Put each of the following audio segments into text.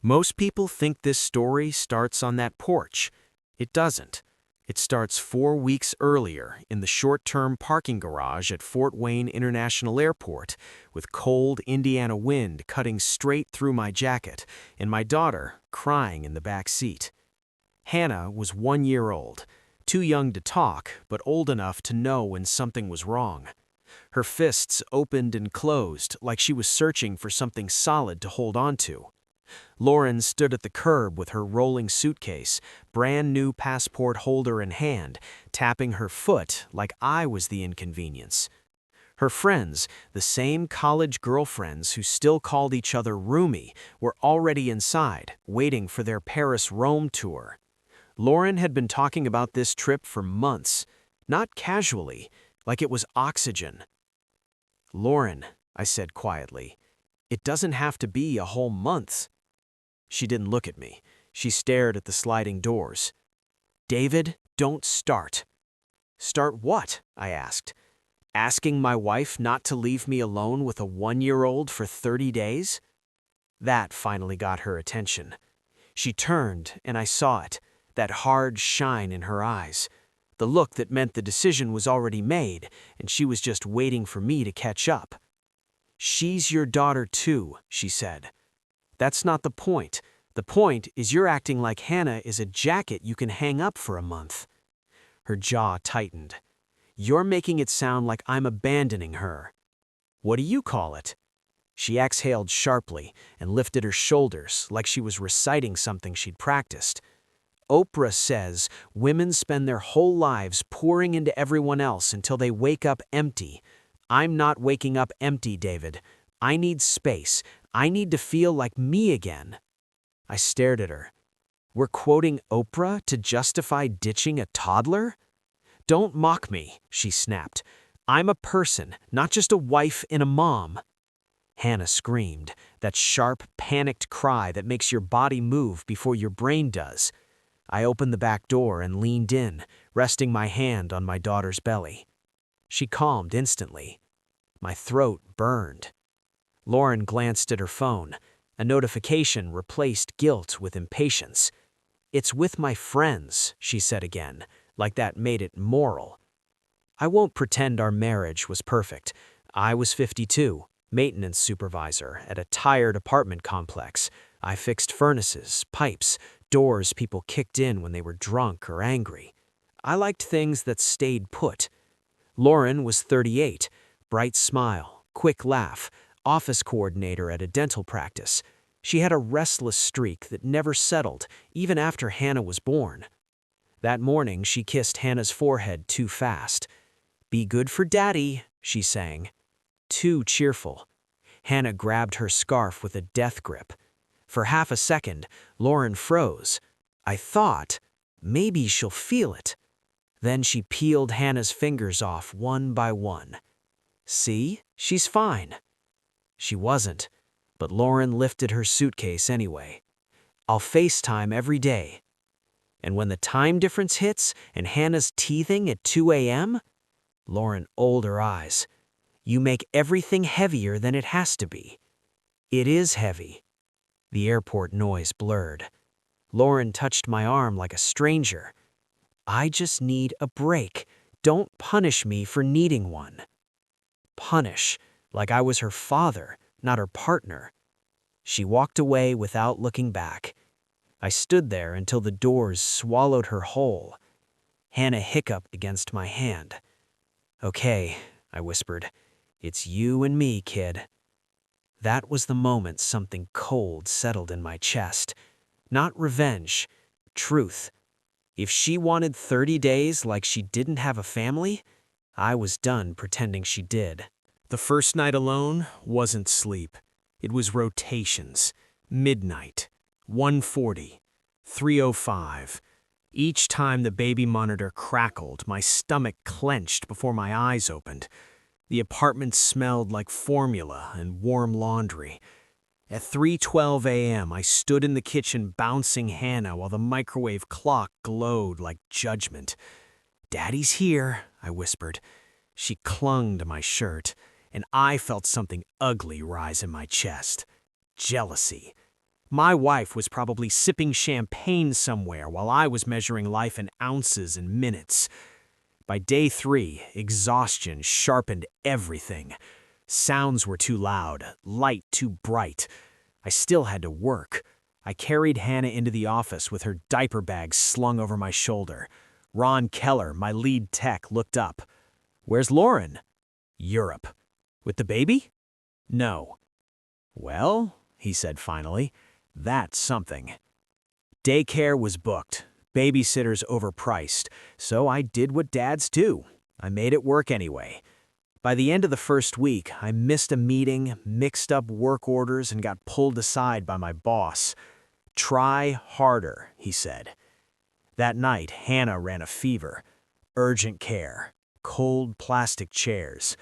Most people think this story starts on that porch. It doesn't. It starts 4 weeks earlier in the short-term parking garage at Fort Wayne International Airport, with cold Indiana wind cutting straight through my jacket and my daughter crying in the back seat. Hannah was 1 year old, too young to talk, but old enough to know when something was wrong. Her fists opened and closed like she was searching for something solid to hold on to. Lauren stood at the curb with her rolling suitcase, brand new passport holder in hand, tapping her foot like I was the inconvenience. Her friends, the same college girlfriends who still called each other roomie, were already inside, waiting for their Paris-Rome tour. Lauren had been talking about this trip for months, not casually, like it was oxygen. "Lauren," I said quietly, "it doesn't have to be a whole month." She didn't look at me. She stared at the sliding doors. "David, don't start." "Start what?" I asked. "Asking my wife not to leave me alone with a 1-year-old for 30 days? That finally got her attention. She turned, and I saw it, that hard shine in her eyes, the look that meant the decision was already made, and she was just waiting for me to catch up. "She's your daughter too," she said. "That's not the point. The point is you're acting like Hannah is a jacket you can hang up for a month." Her jaw tightened. "You're making it sound like I'm abandoning her." "What do you call it?" She exhaled sharply and lifted her shoulders like she was reciting something she'd practiced. "Oprah says women spend their whole lives pouring into everyone else until they wake up empty. I'm not waking up empty, David. I need space. I need to feel like me again." I stared at her. "We're quoting Oprah to justify ditching a toddler?" "Don't mock me," she snapped. "I'm a person, not just a wife and a mom." Hannah screamed, that sharp, panicked cry that makes your body move before your brain does. I opened the back door and leaned in, resting my hand on my daughter's belly. She calmed instantly. My throat burned. Lauren glanced at her phone. A notification replaced guilt with impatience. "It's with my friends," she said again, like that made it moral. I won't pretend our marriage was perfect. I was 52, maintenance supervisor at a tired apartment complex. I fixed furnaces, pipes, doors people kicked in when they were drunk or angry. I liked things that stayed put. Lauren was 38, bright smile, quick laugh, office coordinator at a dental practice. She had a restless streak that never settled, even after Hannah was born. That morning, she kissed Hannah's forehead too fast. "Be good for Daddy," she sang. Too cheerful. Hannah grabbed her scarf with a death grip. For half a second, Lauren froze. I thought, maybe she'll feel it. Then she peeled Hannah's fingers off one by one. "See? She's fine." She wasn't, but Lauren lifted her suitcase anyway. "I'll FaceTime every day." And when the time difference hits and Hannah's teething at 2 a.m., Lauren rolled her eyes. "You make everything heavier than it has to be." "It is heavy." The airport noise blurred. Lauren touched my arm like a stranger. "I just need a break. Don't punish me for needing one." Punish, like I was her father, not her partner. She walked away without looking back. I stood there until the doors swallowed her whole. Hannah hiccuped against my hand. "Okay," I whispered. "It's you and me, kid." That was the moment something cold settled in my chest. Not revenge, truth. If she wanted 30 days like she didn't have a family, I was done pretending she did. The first night alone wasn't sleep. It was rotations. Midnight, 1:40, 3:05. Each time the baby monitor crackled, my stomach clenched before my eyes opened. The apartment smelled like formula and warm laundry. At 3:12 a.m., I stood in the kitchen bouncing Hannah while the microwave clock glowed like judgment. "Daddy's here," I whispered. She clung to my shirt, and I felt something ugly rise in my chest. Jealousy. My wife was probably sipping champagne somewhere while I was measuring life in ounces and minutes. By day 3, exhaustion sharpened everything. Sounds were too loud, light too bright. I still had to work. I carried Hannah into the office with her diaper bag slung over my shoulder. Ron Keller, my lead tech, looked up. "Where's Lauren?" "Europe." "With the baby?" "No." "Well," he said finally, "that's something." Daycare was booked, babysitters overpriced, so I did what dads do. I made it work anyway. By the end of the first week, I missed a meeting, mixed up work orders, and got pulled aside by my boss. "Try harder," he said. That night, Hannah ran a fever. Urgent care. Cold plastic chairs.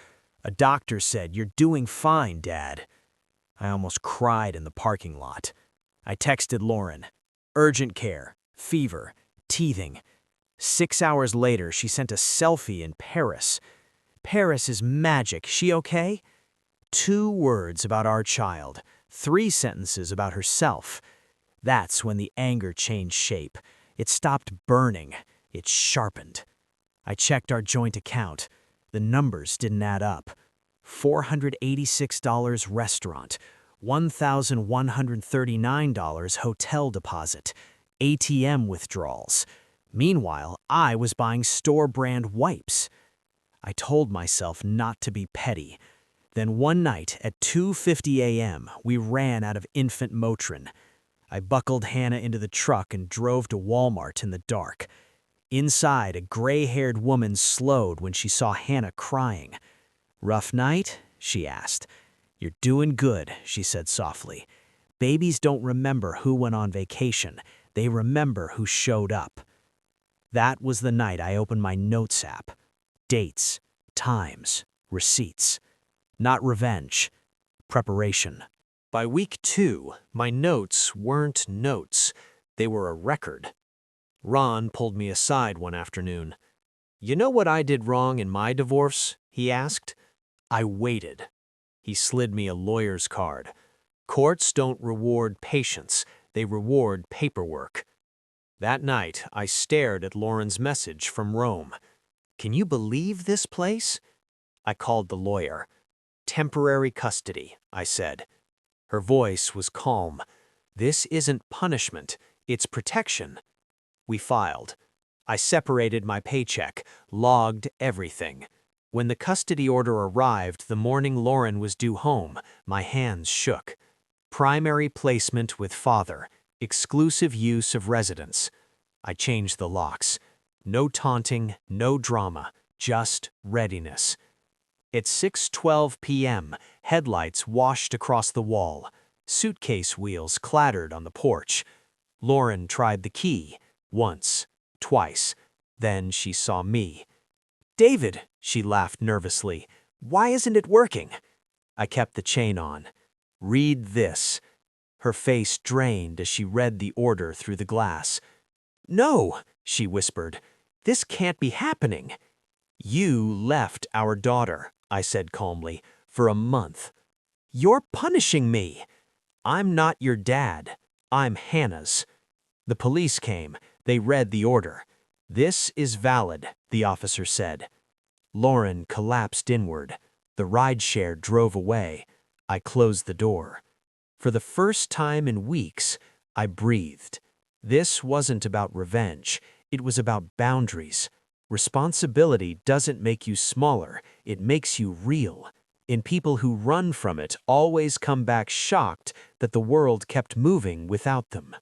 A doctor said, "You're doing fine, Dad." I almost cried in the parking lot. I texted Lauren. Urgent care. Fever. Teething. 6 hours later, she sent a selfie in Paris. "Paris is magic. She okay?" 2 words about our child. 3 sentences about herself. That's when the anger changed shape. It stopped burning. It sharpened. I checked our joint account. The numbers didn't add up. $486 restaurant, $1,139 hotel deposit, ATM withdrawals. Meanwhile, I was buying store-brand wipes. I told myself not to be petty. Then one night at 2:50 a.m., we ran out of infant Motrin. I buckled Hannah into the truck and drove to Walmart in the dark. Inside, a gray-haired woman slowed when she saw Hannah crying. "Rough night?" she asked. "You're doing good," she said softly. "Babies don't remember who went on vacation. They remember who showed up." That was the night I opened my notes app. Dates, times, receipts. Not revenge. Preparation. By week 2, my notes weren't notes. They were a record. Ron pulled me aside one afternoon. "You know what I did wrong in my divorce?" he asked. I waited. He slid me a lawyer's card. "Courts don't reward patience. They reward paperwork." That night, I stared at Lauren's message from Rome. "Can you believe this place?" I called the lawyer. "Temporary custody," I said. Her voice was calm. "This isn't punishment, it's protection." We filed. I separated my paycheck, logged everything. When the custody order arrived the morning Lauren was due home, my hands shook. Primary placement with father, exclusive use of residence. I changed the locks. No taunting, no drama, just readiness. At 6:12 p.m., headlights washed across the wall. Suitcase wheels clattered on the porch. Lauren tried the key. Once, twice. Then she saw me. "David," she laughed nervously, "why isn't it working?" I kept the chain on. "Read this." Her face drained as she read the order through the glass. "No," she whispered. "This can't be happening." "You left our daughter," I said calmly, "for a month." "You're punishing me." "I'm not your dad. I'm Hannah's." The police came. They read the order. "This is valid," the officer said. Lauren collapsed inward. The rideshare drove away. I closed the door. For the first time in weeks, I breathed. This wasn't about revenge. It was about boundaries. Responsibility doesn't make you smaller, it makes you real. And people who run from it always come back shocked that the world kept moving without them.